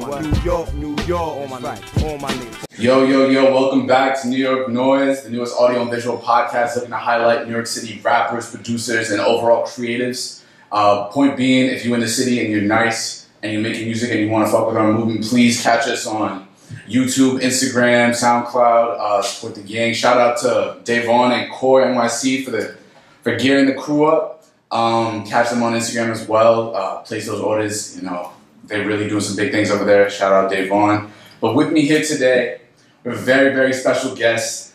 New York, all my niggas. Yo, welcome back to New York Noise, the newest audio and visual podcast looking to highlight New York City rappers, producers, and overall creatives. Point being, if you're in the city and you're nice and you're making music and you want to fuck with our movement, please catch us on YouTube, Instagram, SoundCloud, support the gang. Shout out to Davon and Core NYC for gearing the crew up. Catch them on Instagram as well. Place those orders, you know. They're really doing some big things over there. Shout out Davon. But with me here today, we have a very, very special guest.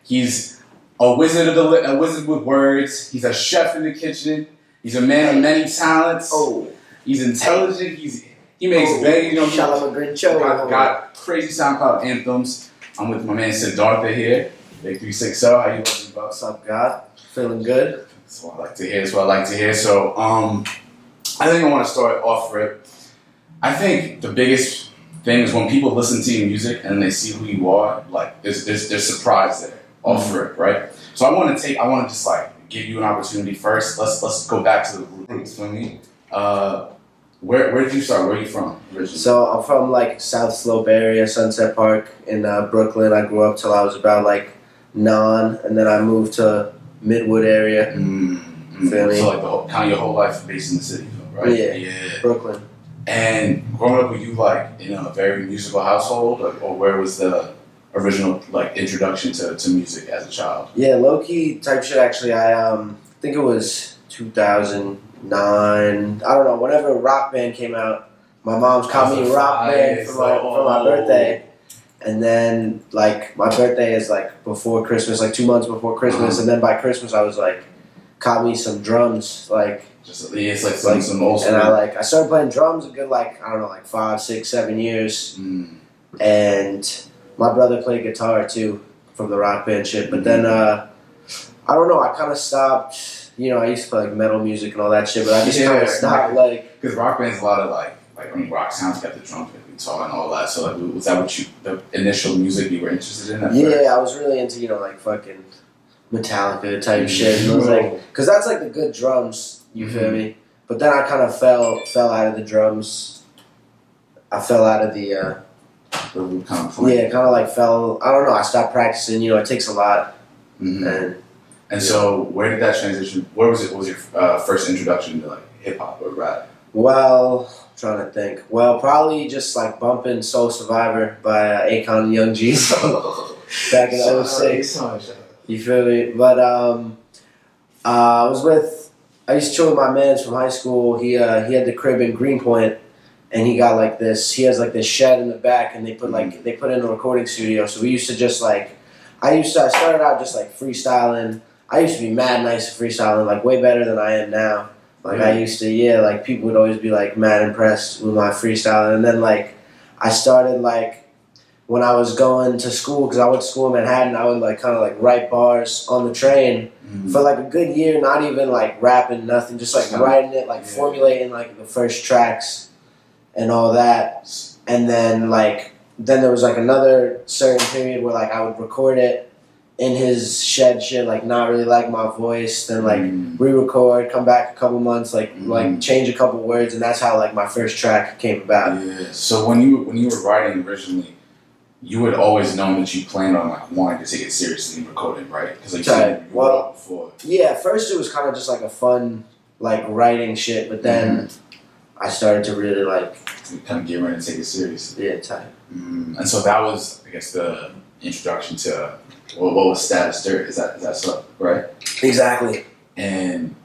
He's a wizard with words. He's a chef in the kitchen. He's a man of many talents. Oh, he's intelligent. He makes banging. You know, got crazy SoundCloud anthems. I'm with my man Siddhartha here. Big 360. How you doing, bro? What's up, God? Feeling good. That's what I like to hear. So, I think I want to start off with. I think the biggest thing is when people listen to your music and they see who you are, like there's surprise there off rip, right? So I want to just like give you an opportunity first. Let's go back to the roots for me. Where did you start? Where are you from originally? So I'm from like South Slope area, Sunset Park in Brooklyn. I grew up till I was about like 9, and then I moved to Midwood area. Feel me? So like kind of your whole life based in the city, right? Yeah. Brooklyn. And growing up, were you like in a very musical household, or where was the original like introduction to music as a child? Yeah, low key type shit. Actually, I think it was 2009. I don't know. Whenever Rock Band came out, my mom's caught me a Rock Band for my birthday, and then like my birthday is like before Christmas, like 2 months before Christmas, and then by Christmas I was like, caught me some drums, like. It's like some old school. And I started playing drums a good like 5, 6, 7 years. And my brother played guitar too from the Rock Band shit. But then I don't know, I kind of stopped. You know, I used to play like metal music and all that shit, but I just kind of stopped because Rock Band's a lot of like rock sounds, got the drums, got the guitar and all that. So like, was that what the initial music you were interested in? Yeah, I was really into like fucking Metallica type shit. And it was like, because that's like the good drums. You feel me? But then I kind of fell out of the drums. I fell out of the yeah, kind of like fell. I don't know. I stopped practicing. You know, it takes a lot. And so, where did that transition? Where was it? What was your first introduction to like hip hop or rap? Well, I'm trying to think. Well, probably just like bumping Soul Survivor by Akon and Young G's back in 06. You feel me? But I used to chill with my mans from high school. He had the crib in Greenpoint, and he got like this. He has like this shed in the back, and they put in a recording studio. So we used to just like, I started out just like freestyling. I used to be mad nice at freestyling, like way better than I am now. Like I used to, like people would always be like mad impressed with my freestyling, and then like I started like. When I was going to school, because I went to school in Manhattan, I would like kind of like write bars on the train for like a good year, not even like rapping, nothing, just like writing it, like formulating like the first tracks and all that. And then there was like another certain period where like I would record it in his shed shit, like not really like my voice, then like re-record, come back a couple months, like change a couple words, and that's how like my first track came about. Yeah. So when you were writing originally, you had always known that you planned on like wanting to take it seriously and record it, right? Because like you said you wrote it before. Yeah, at first it was kind of just like a fun like writing shit, but then I started to really like kind of get ready to take it seriously. Yeah, tight. And so that was, I guess, the introduction to what was Status Dirt. Is that so, right? Exactly. And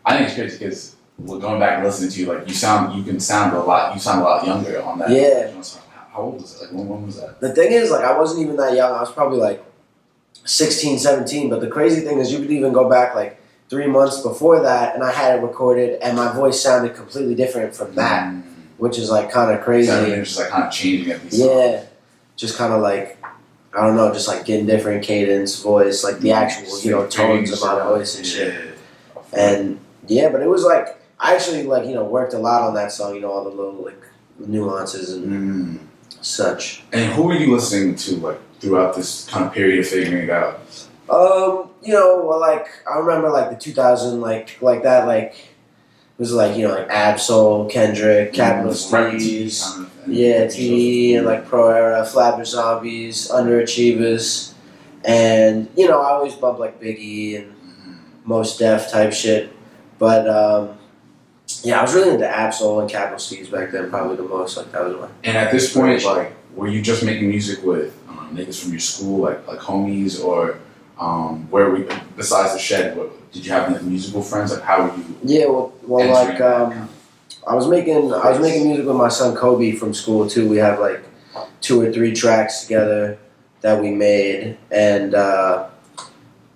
I think it's crazy because going back and listening to you, like you sound a lot younger on that. Yeah. How old was it? Like, when was that? The thing is, like, I wasn't even that young. I was probably, like, 16, 17. But the crazy thing is you could even go back, like, 3 months before that, and I had it recorded, and my voice sounded completely different from that, which is, like, kind of crazy. Just, like, kind of changing at these songs. Just kind of, like, I don't know, just, like, getting different cadence, voice, like, the actual, tones of my voice and shit. And, but it was, like, I actually, like, worked a lot on that song, all the little, like, nuances and... such. And who were you listening to like throughout this kind of period of figuring it out? Like I remember like the 2000 like that like was like, you know, like Absol, Kendrick, Capital Steez, kind of, yeah, T, and like Pro Era, Flapper Zombies, Underachievers, and you know, I always bump like Biggie and Mos Def type shit, but yeah, I was really into Absol and Capital Steez back then, probably the most. Like that was one. And at this point, like, were you just making music with niggas from your school, like homies, or where we besides the Shed? Did you have like musical friends? Like, how were you? Yeah, well, like I was making music with my son Kobe from school too. We have like 2 or 3 tracks together that we made, and my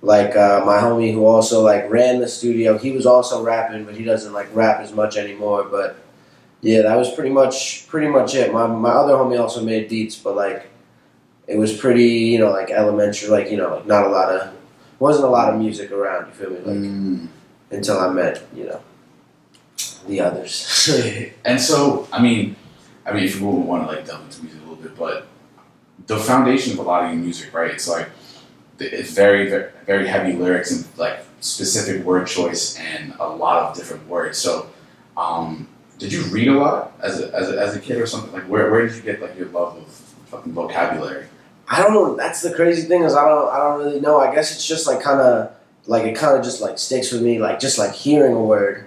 homie who also like ran the studio, he was also rapping, but he doesn't like rap as much anymore. But yeah, that was pretty much it. My other homie also made beats, but like it was pretty, you know, like elementary, like, you know, like not a lot of, wasn't a lot of music around. You feel me? Like until I met, you know, the others. And so, I mean, if you want to like delve into music a little bit, but the foundation of a lot of your music, right? It's like it's very, very, very heavy lyrics and like specific word choice and a lot of different words. So, did you read a lot as a kid or something? Like, where did you get like your love of fucking vocabulary? I don't know. That's the crazy thing is I don't really know. I guess it's just like kind of like it kind of just like sticks with me, like just like hearing a word,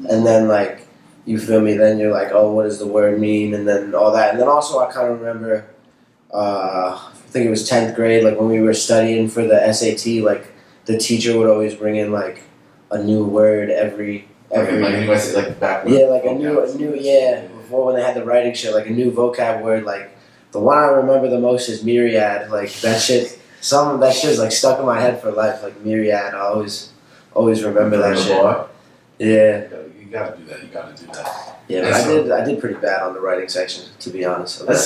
and then like you feel me. Then you're like, oh, what does the word mean, and then all that. And then also I kind of remember, I think it was 10th grade, like when we were studying for the SAT, like the teacher would always bring in like a new word every. Like back. Yeah, like a new yeah. Before when they had the writing shit, like a new vocab word, like. The one I remember the most is myriad. Like that shit, some of that shit's like stuck in my head for life. Like myriad, I always remember that shit. Yeah, you gotta do that. You gotta do that. Yeah, but I did pretty bad on the writing section, to be honest. That's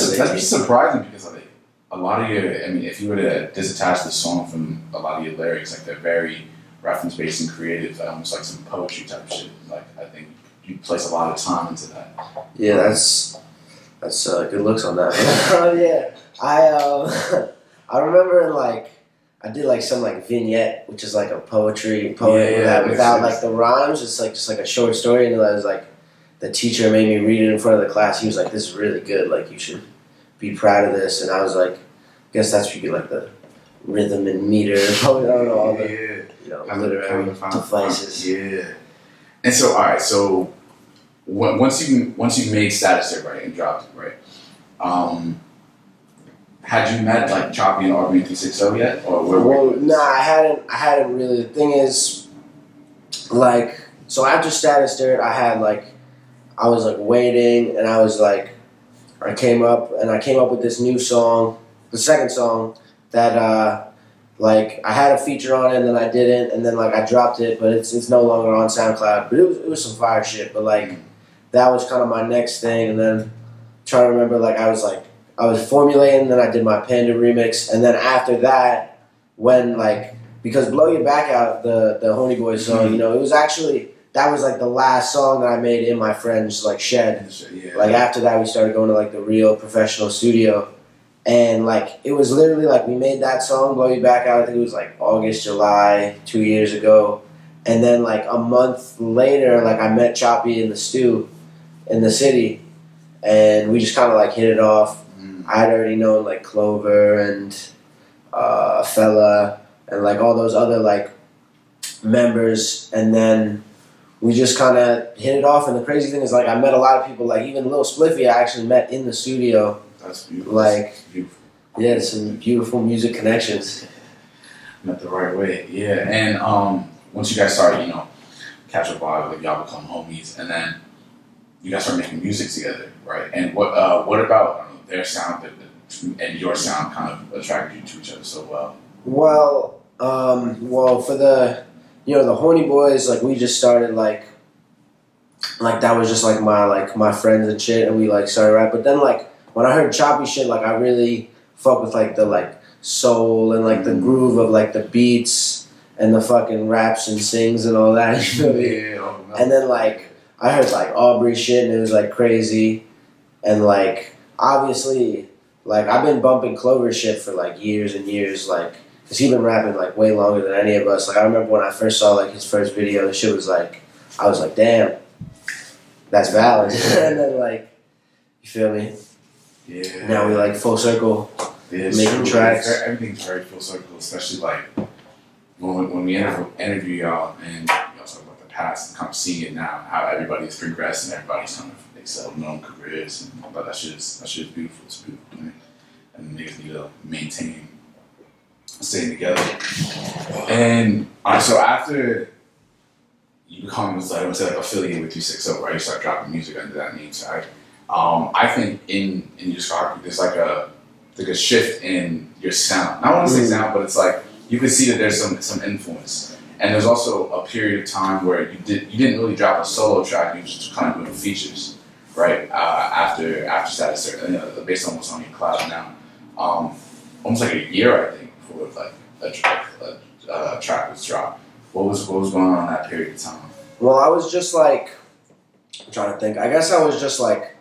surprising because like a lot of your, I mean, if you were to disattach the song from a lot of your lyrics, like they're very reference based and creative, almost like some poetry type shit. Like I think you place a lot of time into that. Yeah, that's good looks on that. Yeah, I remember like I did like some like vignette, which is like a poet without like the rhymes. It's like just like a short story, and it was like the teacher made me read it in front of the class. He was like, "This is really good. Like you should be proud of this." And I was like, I guess that should be like the rhythm and meter. Probably I don't know all the literary devices. Yeah. And so all right, so. Once you made Status there, right, and dropped it, right, had you met like Choppy and Aubrey 360 yet, or where were you? Nah, I hadn't really. The thing is, like, so after Status Dirt, I was like waiting, and I came up with this new song, the second song that like I had a feature on it, and then I didn't, and then like I dropped it, but it's no longer on SoundCloud. But it was some fire shit, but like. That was kind of my next thing, and then trying to remember, like I was formulating, and then I did my Panda remix, and then after that, when like because Blow Your Back Out, the Honey Boy song, you know, it was actually that was like the last song that I made in my friend's like shed. Yeah. Like after that, we started going to like the real professional studio, and like it was literally like we made that song Blow Your Back Out. I think it was like August, July, 2 years ago, and then like a month later, like I met Choppy in the stew. In the city, and we just kind of like hit it off. I had already known like Clover and Fella and like all those other like members, and then we just kind of hit it off. And the crazy thing is like I met a lot of people, like even Lil Spliffy I actually met in the studio. That's beautiful. Like That's beautiful. Yeah, some beautiful music connections. Met the right way, yeah. And once you guys started, you know, catch a vibe, like y'all become homies, and then you guys start making music together, right? And what about their sound and your sound kind of attracted you to each other so well? Well, for the the Horny Boys, like we just started like that was just like my friends and shit, and we like started rap. But then like when I heard Choppy shit, like I really fuck with like the like soul and like the groove of like the beats and the fucking raps and sings and all that. You feel me? Yeah. And then like. I heard like Aubrey shit and it was like crazy, and like obviously like I've been bumping Clover shit for like years and years, like because he's been rapping like way longer than any of us. Like I remember when I first saw like his first video, the shit was like I was like damn, that's valid. And then like, you feel me? Yeah. Now we like full circle, making tracks. Everything's very full circle, especially like when we interview y'all and y'all talk about the past and kind of seeing it now, how everybody's progressed and everybody's kind of excelled in their own careers and all that. That shit is beautiful. It's beautiful, man. And niggas need to maintain staying together. And so after you become like affiliated with 360, right? You start dropping music under that name tag. I think in your discography there's like a shift in your sound. I don't want to say sound, but it's like you can see that there's some influence. And there's also a period of time where you didn't really drop a solo track. You just kind of doing features, right? After Status, based on what's on your cloud now. Almost like a year, I think, before like a track was dropped. What was going on in that period of time? Well, I was just like, I'm trying to think. I guess I was just like,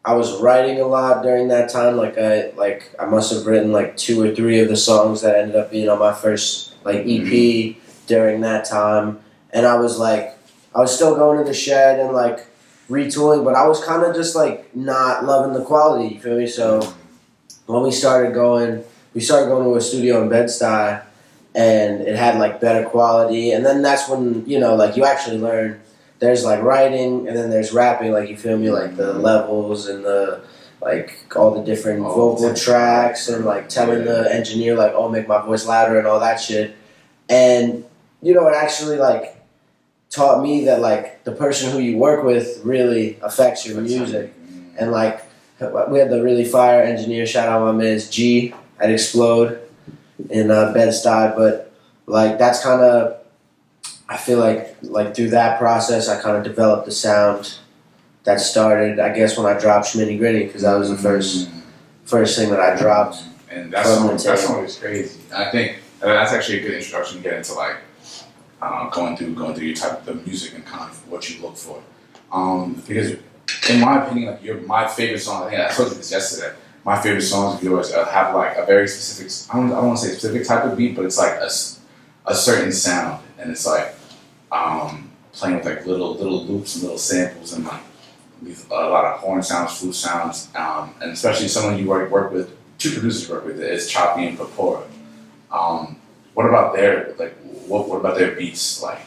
I was writing a lot during that time. Like I must have written like 2 or 3 of the songs that ended up being on my first like EP during that time. And I was still going to the shed and like retooling, but I was kind of just like not loving the quality. You feel me? So when we started going to a studio in Bed-Stuy, and it had like better quality. And then that's when, you know, like you actually learn there's like writing and then there's rapping, like you feel me, like the levels and the like all the different vocal tracks and like telling the engineer like, oh, make my voice louder and all that shit. And, you know, it actually like taught me that like the person who you work with really affects your music. And like we had the really fire engineer, shout out my man's G at Explode in Bed-Stuy, but like that's kind of, I feel like through that process I kind of developed the sound that started, I guess, when I dropped Schmitty Gritty, because that was the first thing that I dropped. And that song is crazy. And I think that's actually a good introduction to get into like going through your type of music and kind of what you look for. Because in my opinion, like my favorite song, I think I told you this yesterday. My favorite songs of yours have like a very specific, I don't want to say specific type of beat, but it's like a certain sound, and it's like playing with like little loops and little samples and like a lot of horn sounds, flute sounds, and especially someone you work with, 2 producers you work with, is Choppy and Papora. What about their beats like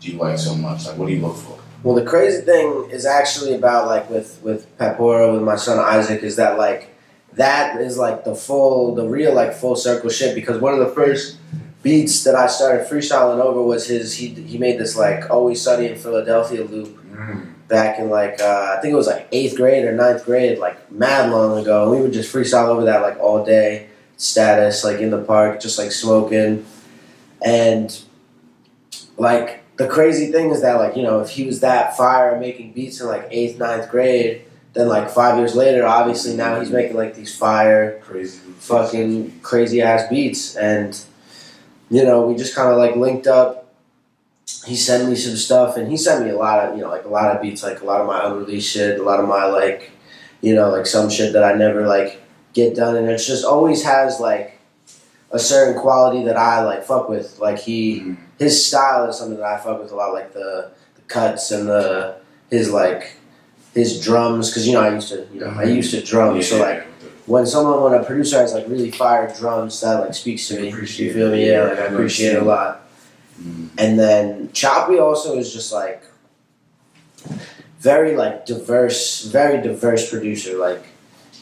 do you like so much? Like what do you look for? Well, the crazy thing is actually about like with Papora, with my son Isaac, is that like that is like the real like full circle shit, because one of the first beats that I started freestyling over was he made this like Always Sunny in Philadelphia loop back in like I think it was like 8th grade or 9th grade, like mad long ago, and we would just freestyle over that like all day. Status, like in the park, just like smoking. And like the crazy thing is that like, you know, if he was that fire making beats in like 8th, 9th grade, then like 5 years later, obviously now he's making like these fire, crazy ass beats. And, you know, we just kind of like linked up. He sent me some stuff, and he sent me a lot of, you know, like a lot of beats, like a lot of my unreleased shit, a lot of my like, you know, like some shit that I never like get done. And it's just always has like a certain quality that I like fuck with. Like his style is something that I fuck with a lot, like the cuts and his drums, because you know I used to drum, so like when a producer has like really fire drums, that like speaks to me. You feel me? Yeah, like I appreciate it a lot. And then Choppy also is just like very diverse producer. Like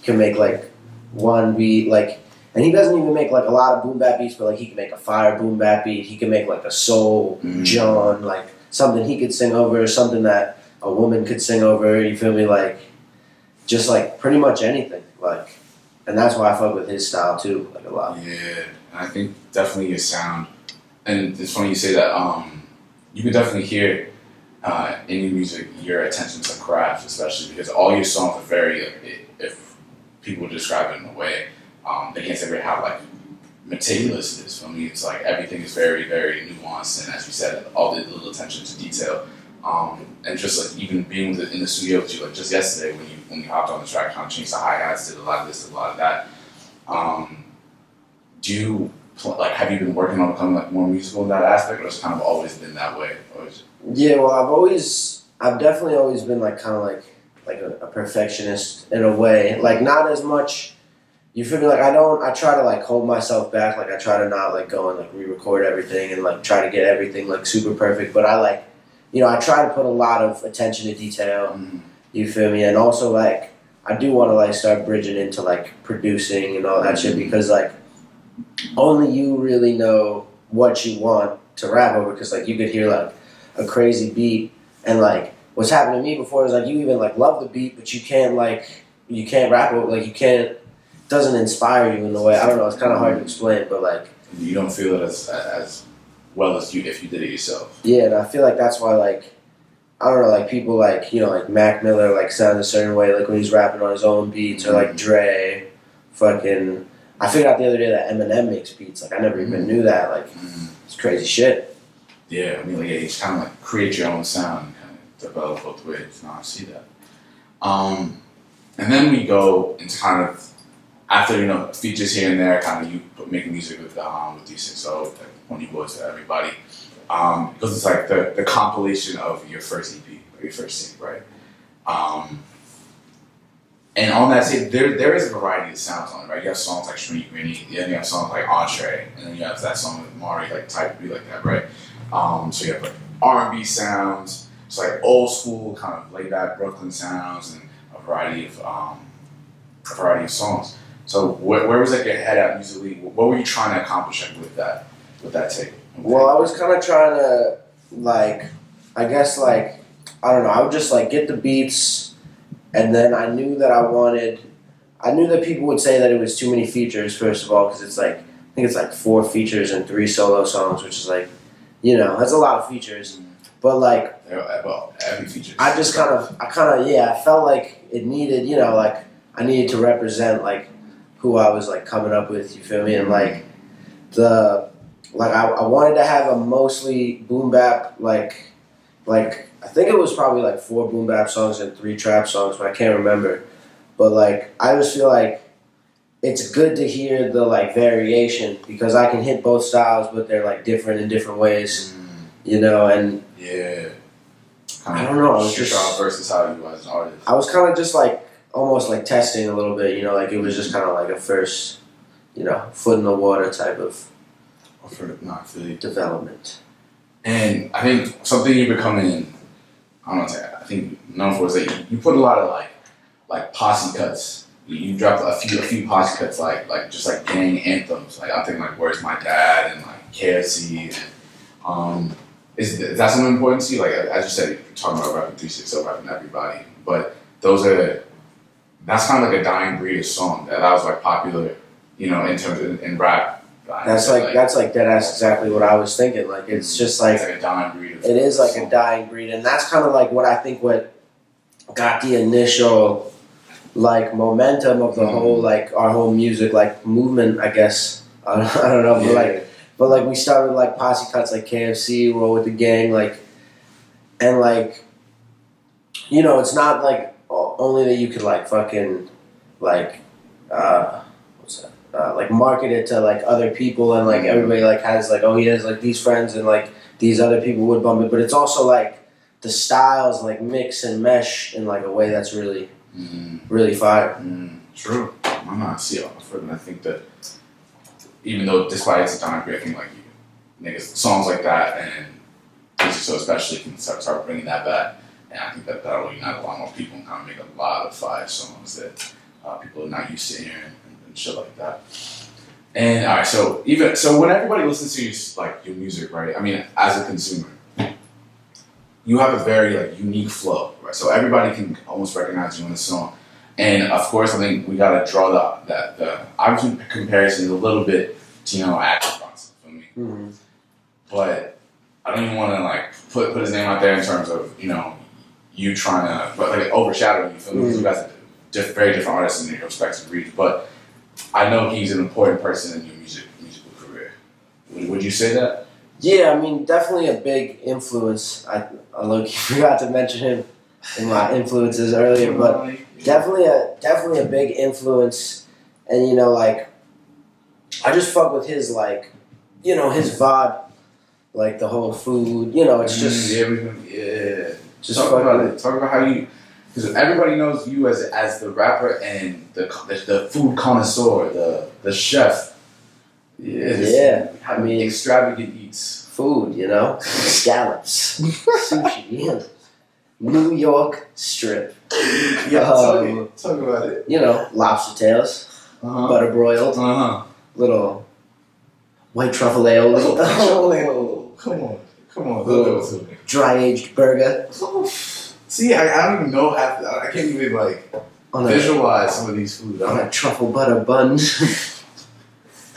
can make like one beat, like, and he doesn't even make like a lot of boom bap beats, but like he can make a fire boom bap beat. He can make like a soul John, like something he could sing over, something that a woman could sing over. You feel me? Like just like pretty much anything. Like, and that's why I fuck with his style too, like a lot. Yeah, I think definitely your sound, and it's funny you say that. You can definitely hear in your music your attention to craft, especially because all your songs are very. If people describe it in a way, they can't say how like meticulous it is. For me, it's like everything is very, very nuanced, and as you said, all the little attention to detail. And just like even being in the studio with you, like just yesterday when you hopped on the track, kind of changed the hi-hats, did a lot of this, did a lot of that. Do you have you been working on becoming like more musical in that aspect, or it's kind of always been that way? Or yeah, well, I've always I've definitely always been like kind of like a perfectionist in a way. Like not as much. You feel me? Like I try to like hold myself back. Like I try to not like go and like re-record everything and like try to get everything like super perfect. But I like, I try to put a lot of attention to detail. Mm-hmm. You feel me? And also like I do want to like start bridging into like producing and all that shit because like only you really know what you want to rap over because like you could hear like a crazy beat and like what's happened to me before is like you even like love the beat but you can't rap over, like you can't, doesn't inspire you in the way, I don't know, it's kind of hard to explain, but like you don't feel it as well as you if you did it yourself. Yeah, and I feel like that's why like I don't know, like people like like Mac Miller like sounds a certain way like when he's rapping on his own beats or like Dre, fucking. I figured out the other day that Eminem makes beats. Like I never even knew that. Like it's crazy shit. Yeah, I mean, like you just kind of like create your own sound and kind of develop both ways. No, I see that. And then we go into kind of after features here and there, kind of you making music with D6O, like when you boys to everybody. Because it's like the compilation of your first EP or your first single, right? And on that tape, there is a variety of sounds on it, right? You have songs like Street Gritty, then you have songs like Entree, and then you have that song with Mari, like Type Be Like That, right? So you have like R&B sounds, it's like old school kind of laid back Brooklyn sounds, and a variety of songs. So where was like your head at musically? What were you trying to accomplish with that tape? Well, I was kind of trying to like, I guess like, I don't know, I would just like get the beats. And then I knew that people would say that it was too many features, first of all, because it's like, I think it's like 4 features and 3 solo songs, which is like, that's a lot of features. But like, well, every feature. I felt like it needed, like, I needed to represent like who I was like coming up with, you feel me? And like, I wanted to have a mostly boom bap, like, I think it was probably like 4 boom bap songs and 3 trap songs, but I can't remember. But like, I just feel like it's good to hear the like variation because I can hit both styles, but they're like different in different ways, and yeah, I don't know. I was just versus how you as an artist. I was kind of just like almost like testing a little bit, like it was just kind of like a first, foot in the water type of development. And I think something you're becoming, I think known for is that you put a lot of like posse cuts. You dropped a few posse cuts like just like gang anthems. Like I'm thinking like Where's My Dad and like KFC. Is that something important to you? Like as you said, you're talking about rapping 360, rapping everybody. But that's kind of like a dying breed of song that was like popular, in terms of in rap. That's exactly what I was thinking. Like it's just like, it's like a dying breed. It is like a dying breed, and that's kind of like what I think what got the initial like momentum of the whole like our whole music like movement. I guess I don't know, but like we started like posse cuts like KFC, Roll with the Gang, like, and like it's not like only that you could like fucking like like market it to like other people and like everybody like has like, oh, he has like these friends and like these other people would bump it, but it's also like the styles like mix and mesh in like a way that's really really fire. True. I'm not see it. I think that even though despite it's a dying breed, I think like niggas songs like that and so especially can start bringing that back, and I think that'll unite a lot more people and kind of make a lot of fire songs that people are not used to hearing. And shit like that. And all right, so when everybody listens to your music, right? I mean, as a consumer, you have a very like unique flow, right? So everybody can almost recognize you in the song. And of course, I think we gotta draw the obviously comparison a little bit to Action Bronson for me. But I don't even want to like put his name out there in terms of you trying to like overshadow you. Feel me? You guys are very different artists in your respective regions, but I know he's an important person in your musical career. Would you say that? Yeah, I mean, definitely a big influence. I low-key forgot to mention him in my influences earlier, but definitely a big influence. And like I just fuck with his like his vibe, like the whole food. It's just Just talk about it. Talk about how you, because everybody knows you as the rapper and the food connoisseur, the chef. Yeah, I mean, extravagant eats. Food, you know, scallops, sushi, New York strip. Yeah, talk about it. You know, lobster tails, butter broiled, little white truffle aioli. Come on, little dry aged burger. See, I don't even know half. I can't even like visualize some of these foods. On a truffle butter bun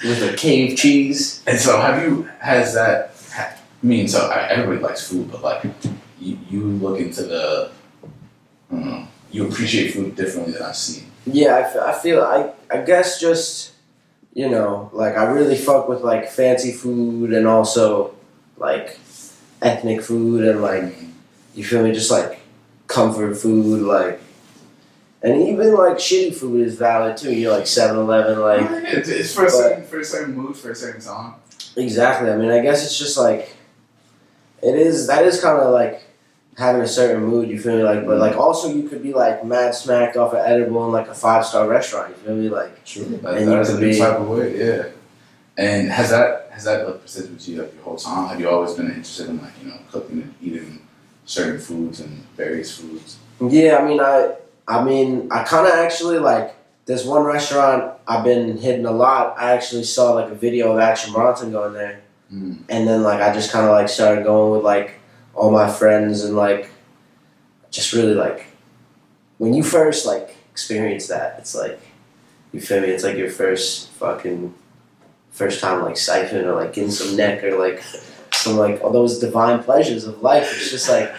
with a cave cheese. And so, everybody likes food, but like, you look into the, you appreciate food differently than I've seen. Yeah, I guess just, you know, like I really fuck with like fancy food and also like ethnic food and like, you feel me, just like comfort food, like, and even like shitty food is valid too. You know, like 7-Eleven, like it's for a certain mood, for a certain time. Exactly. I mean, I guess it's just like that is kind of like having a certain mood. You feel me? Like, but like also you could be like mad smacked off an edible in like a 5-star restaurant. You feel me? Like, true. That's a new type of way. Yeah. And has that like persisted with you like your whole time? Have you always been interested in like, you know, cooking and eating certain foods and various foods? Yeah, I mean, I kind of actually like this one restaurant I've been hitting a lot. I actually saw like a video of Action Bronson going there, and then like I just kind of like started going with like all my friends and like just really like when you first like experience that, it's like, you feel me? It's like your first time like siphon or like getting some neck or like some like all those divine pleasures of life. It's just like,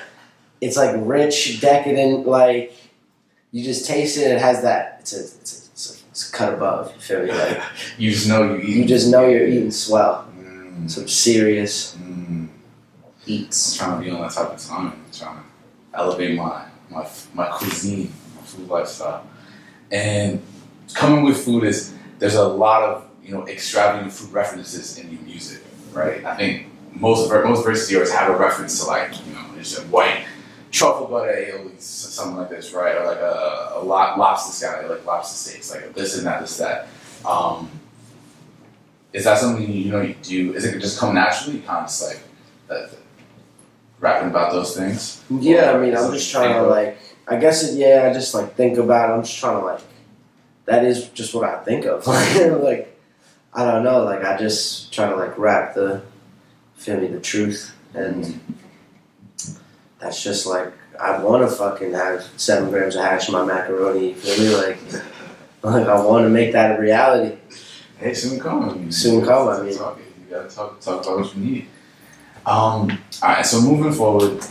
it's like rich, decadent, like you just taste it. It has that. It's a cut above. You feel me? Like you just know you eat. You just know you're eating swell. Some serious eats. I'm trying to be on that type of time. I'm trying to elevate my cuisine, my food lifestyle. And coming with food is there's a lot of, you know, extravagant food references in your music, right? I think most verses of yours have a reference to like, you know, there's a white truffle butter aioli, something like this, right? Or like a lobster scallop, like lobster steaks, like this and that, this, that. Is that something you know you do? Is it just come naturally? You kind of just like rapping about those things? Yeah, I mean, I'm just trying to like, I guess I just like think about it. I'm just trying to like, that is just what I think of. Like, I don't know, like I just try to like rap the truth, and that's just like, I want to fucking have 7 grams of hash in my macaroni, you feel me? Like I want to make that a reality. Hey, soon come. I mean, you gotta talk about what you need. Alright, so moving forward,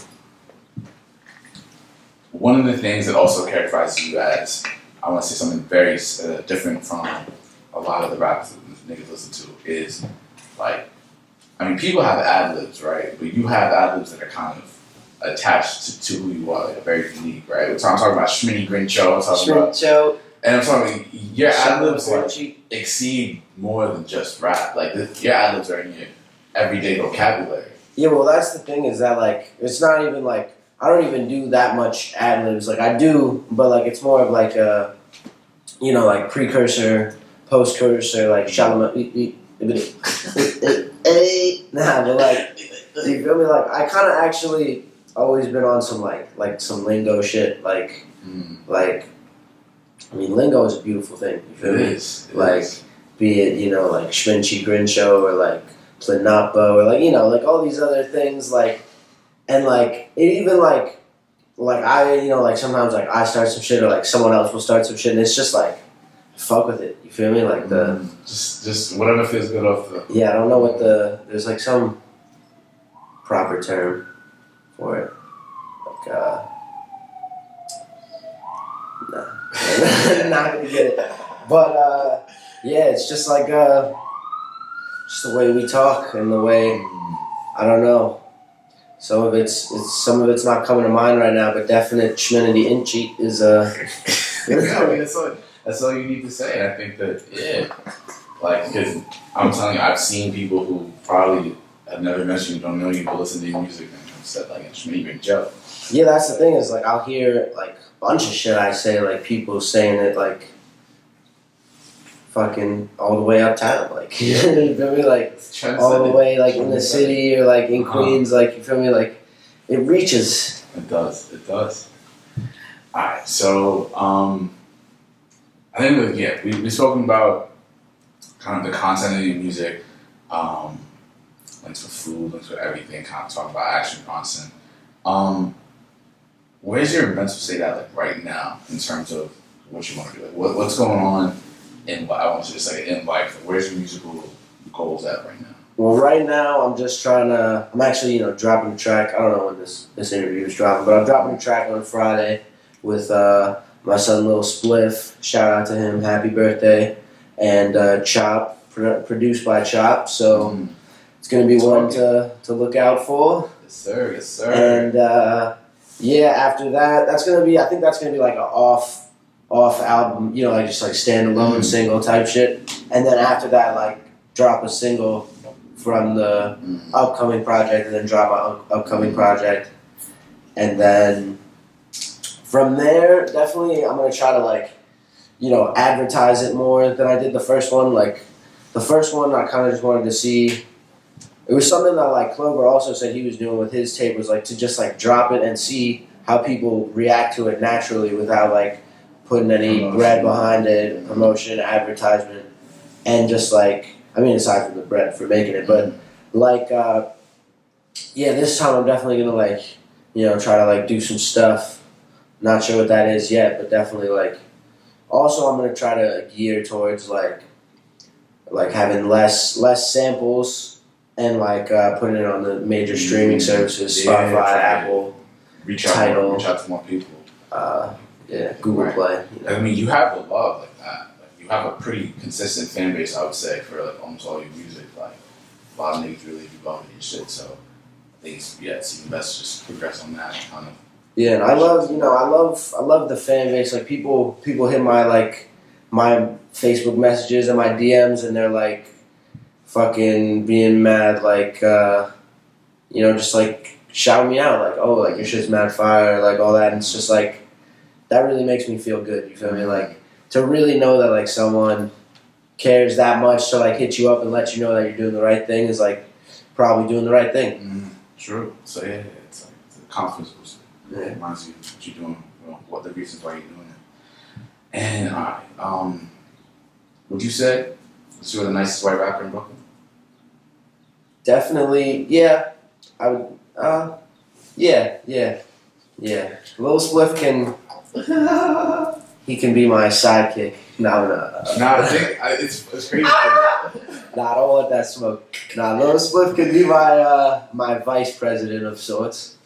one of the things that also characterizes you as, I want to say something very different from a lot of the raps that niggas listen to, is like, I mean, people have ad-libs, right? But you have ad-libs that are kind of attached to who you are, like very unique, right? I'm talking about Schminny Grincho, and I'm talking, your ad-libs like exceed more than just rap. Like, your ad-libs are in your everyday vocabulary. Yeah, well, that's the thing, is that like, it's not even like, I don't even do that much ad-libs. Like, I do, but like, it's more of like a, you know, like precursor, post-cursor, like Chalamet. Nah, but like, you feel me? Like, I kind of actually always been on some like some lingo shit. Like, I mean, lingo is a beautiful thing. You feel me? It be it, you know, like Schminny Grincho or like Planapo or like, you know, like all these other things, like, and like it even like I, you know, like sometimes like I start some shit or like someone else will start some shit, and it's just like, fuck with it. You feel me? Like the just whatever feels good off the. Yeah, I don't know what there's like some proper term for it. Like not gonna get it. But yeah, it's just like just the way we talk and the way, I don't know. Some of it's not coming to mind right now, but definite Schminity Inchi is I mean, that's all you need to say. I think that like, because I'm telling you, I've seen people who probably have never met you, don't know you, but listen to your music and said like it made you a joke. Yeah, that's the thing is like I'll hear like a bunch of shit I say, like people saying it like fucking all the way uptown, like you feel me, like all the way like in the city or like in Queens, like you feel me, like it reaches. It does. It does. All right, so I think that, yeah, we've spoken about kind of the content of your music, links with food, links with everything, kind of talk about action content. Where's your mental state at like right now in terms of what you want to do? Like, what's going on in I want to just say in life? Where's your musical goals at right now? Well, right now I'm just trying to. I'm actually dropping a track. I don't know when this interview is dropping, but I'm dropping a track on Friday with my son Lil Spliff. Shout out to him, happy birthday, and Chop, produced by Chop. So it's gonna be one to look out for. Yes, sir. Yes, sir. And yeah, after that, I think that's gonna be like an off album, like just like standalone single type shit. And then after that, like drop a single from the upcoming project, and then drop my upcoming project, and then from there, definitely I'm gonna try to like, advertise it more than I did the first one. Like the first one, I kind of just wanted to see. It was something that like Clover also said he was doing with his tape, was like to just like drop it and see how people react to it naturally without like putting any bread behind it, promotion, advertisement, and just like, I mean, aside from the bread for making it, but like, yeah, this time I'm definitely gonna like, try to like do some stuff. Not sure what that is yet, but definitely like. Also, I'm gonna try to gear towards like having less samples and like putting it on the major streaming services, Spotify, Apple, Tidal. Reach out to more people. Yeah, Google Play. I mean, you have the love like that. Like, you have a pretty consistent fan base, I would say, for like almost all your music. Like a lot of niggas really do love your shit. So I think it's even best to just progress on that kind of. Yeah, and I love the fan base. Like people hit my Facebook messages and my DMs, and they're like fucking being mad, like just like shouting me out, like, oh, like your shit's mad fire, like all that. And it's just like that really makes me feel good. You feel me? Like to really know that like someone cares that much to like hit you up and let you know that you're doing the right thing is like probably doing the right thing. True. So yeah, it's a confidence booster. Yeah. It reminds you what you're doing, what the reasons why you're doing it. And all right, would you say you're the nicest white rapper in Brooklyn? Definitely, yeah. I would, yeah. Lil Spliff he can be my sidekick. No. I think it's crazy. Nah, I don't want that smoke. Nah, Lil Spliff could be my vice president of sorts.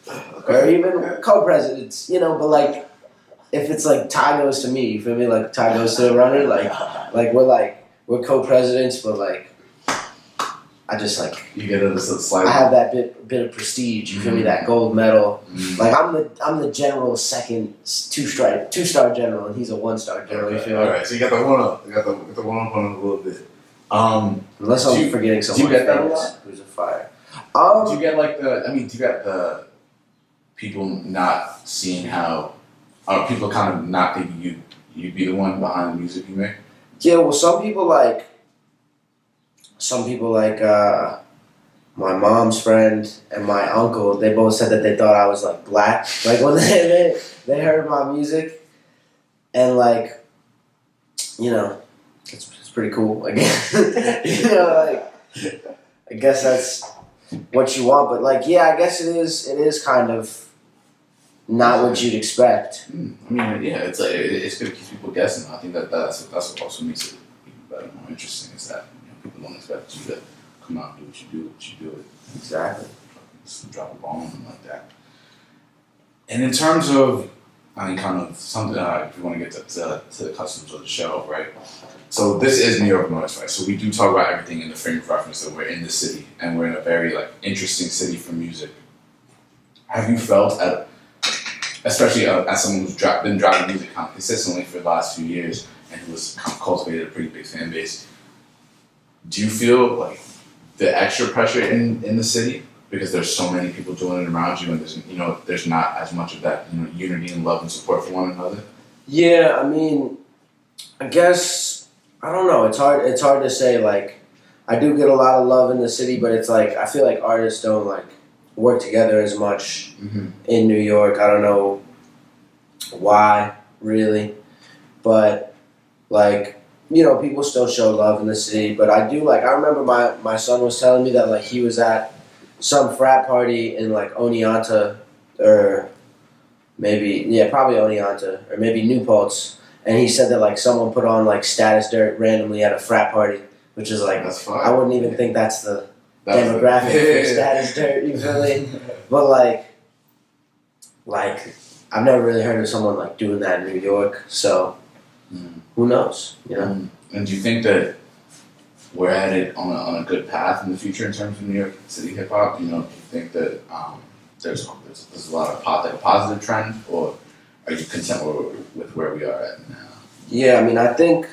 Or even co-presidents, but like, if it's like Ty goes to me, you feel me? Like Ty goes to the runner, like we're co-presidents, but like, I just like you get a slight. I have that bit of prestige. You feel me? That gold medal. Like I'm the general second two-star general, and he's a 1-star general. You feel me? All right, so you got the one up. You got the one up on a little bit. Unless I'm forgetting someone famous who's a fire. Do you get like do you get the people not seeing how, people kind of not thinking you'd be the one behind the music you make? Yeah, well, some people like my mom's friend and my uncle, they both said that they thought I was like black, like when they heard my music, and like, it's pretty cool, I guess. Like I guess that's what you want, but like, yeah, I guess it is kind of not what you'd expect. I mean, yeah, it's like it's good to keep people guessing. I think that's what also makes it even better, more interesting, is that people don't expect you to come out and do what you do it. Exactly. Just drop a bomb like that. And in terms of, kind of something, if you want to get to the customs of the show, right? So this is New York Noise, right? So we do talk about everything in the frame of reference that we're in the city, and we're in a very like interesting city for music. Have you felt especially as someone who's been dropping music kind of consistently for the last few years and who has kind of cultivated a pretty big fan base, do you feel like the extra pressure in the city because there's so many people doing it around you, and there's not as much of that unity and love and support for one another? Yeah, I mean, I guess I don't know. It's hard. It's hard to say. Like, I do get a lot of love in the city, but it's like I feel like artists don't like work together as much in New York. I don't know why, really, but like people still show love in the city. But I do like. I remember my son was telling me that like he was at some frat party in like Oneonta or probably Oneonta or maybe New Paltz, and he said that like someone put on like Status Dirt randomly at a frat party, which is like I wouldn't even think that's the demographic for Status Dirt. You feel me? But like I've never really heard of someone like doing that in New York, so who knows? And do you think that we're headed on a good path in the future in terms of New York City hip hop? Do you think that there's a lot of a positive trend, or are you content with where we are at now? Yeah, I mean, I think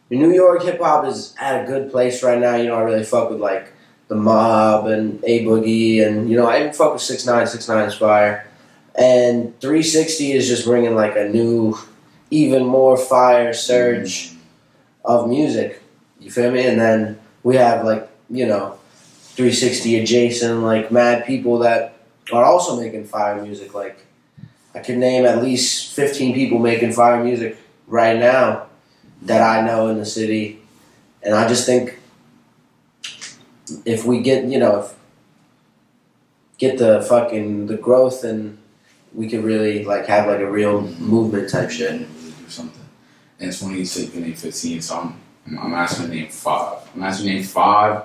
New York hip hop is at a good place right now. I really fuck with like the Mob and A Boogie, and I even fuck with 6ix9ine. 6ix9ine is fire, and 360 is just bringing like a new, even more fire surge of music. You feel me? And then we have like 360 adjacent like mad people that are also making fire music. Like I could name at least 15 people making fire music right now that I know in the city, and I just think if we get get the growth, and we could really like have like a real movement type shit. Really do something. And it's funny you said you name 15, so I'm asking you to name 5. I'm asking you to name 5.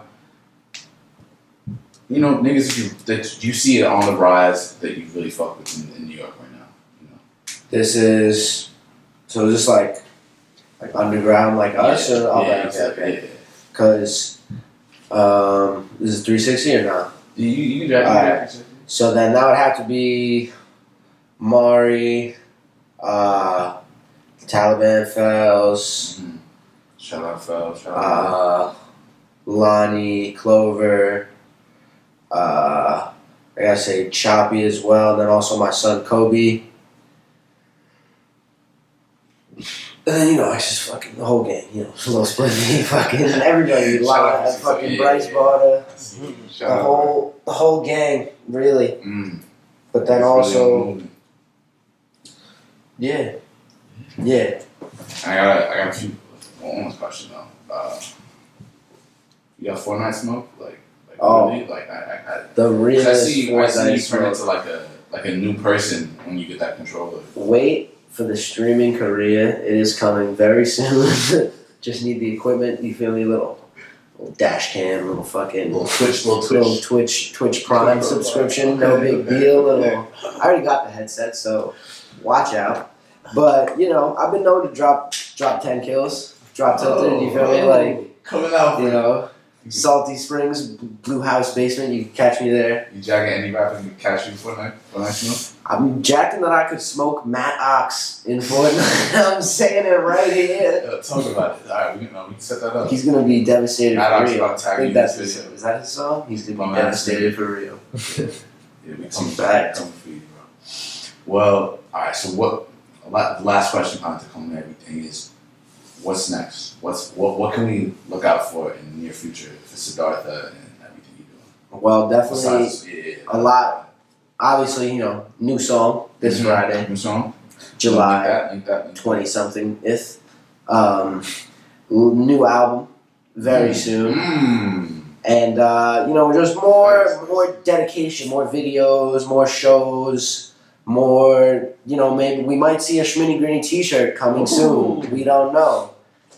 Niggas that you see it on the rise that you really fuck with in New York right now. This is just like underground like us or all that. Okay. Because this is 360 or not? You can jack. So then that would have to be Mari, Taliban Fells. Shout out Fells. Lonnie, Clover. I gotta say Choppy as well, and then also my son Kobe. And then I just fucking the whole gang, Lil Splitty, fucking everybody, fucking Bryce Barter, the whole gang, really. But then also, yeah. I got a few. One question though. You got Fortnite smoke, really? Like the realest. I see you turn into like a new person when you get that controller. Wait for the streaming career. It is coming very soon. Just need the equipment. You feel me? Little dash cam, little Twitch Prime subscription. No big deal. I already got the headset, so watch out. But I've been known to drop 10 kills, drop tilted. You feel me? Like coming out. Salty Springs, Blue House basement. You can catch me there. You jacking any rapper can catch you Fortnite smoke? I'm jacking that I could smoke Matt Ox in Fortnite. I'm saying it right here. Talk about it. All right, we can set that up. He's gonna be devastated Matt for Ox real. I think that's his song. Is that his song? He's gonna be devastated for real. We come back. For you, bro. Well, all right. So the last question, kind of to come to everything is, what's next? What can we look out for in the near future for Siddhartha and everything you're doing? Well, definitely a lot. Obviously, new song this Friday. New song? July 20-something-th. New album very soon. And, just more dedication, more videos, more shows, more, maybe we might see a Schminny Greeny t-shirt coming soon. We don't know.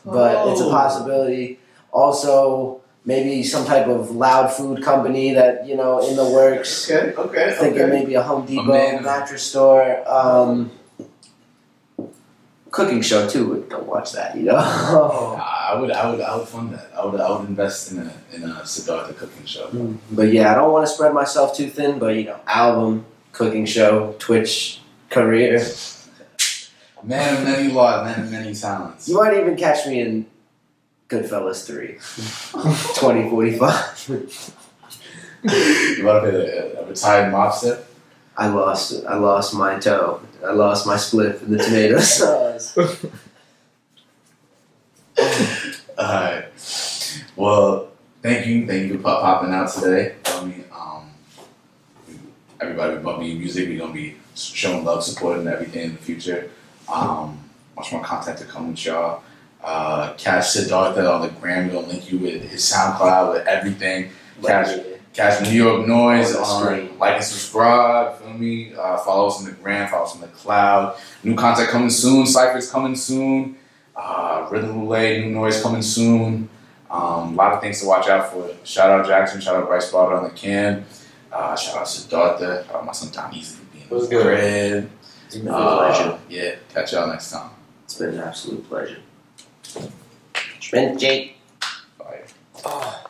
But it's a possibility. Also, maybe some type of loud food company that, in the works. Okay. Thinking maybe a Home Depot, mattress store, cooking show too, but don't watch that, I would fund that. I would invest in a Siddhartha cooking show. But yeah, I don't want to spread myself too thin, but album, cooking show, Twitch career. Man of many laws, man of many talents. You might even catch me in Goodfellas 3. 2045. You want to be a retired mobster? I lost my toe. I lost my spliff in the tomato sauce. Alright. Well, thank you for popping out today. I mean, everybody bought me music. We're gonna be showing love, supporting everything in the future. Much more content to come with y'all. Catch Siddhartha on the gram. We'll link you with his SoundCloud, with everything. Catch New York Noise on like and subscribe. Feel me? Follow us on the gram. Follow us on the cloud. New content coming soon. Cypher's coming soon. Rhythm Roulette, New Noise coming soon. A lot of things to watch out for. Shout out Jackson. Shout out Bryce Barter on the cam. Shout out Siddhartha. Shout out my son Tom Easy for being in the crib. It's been a pleasure. Yeah, catch y'all next time. It's been an absolute pleasure. Jake. Bye. Oh.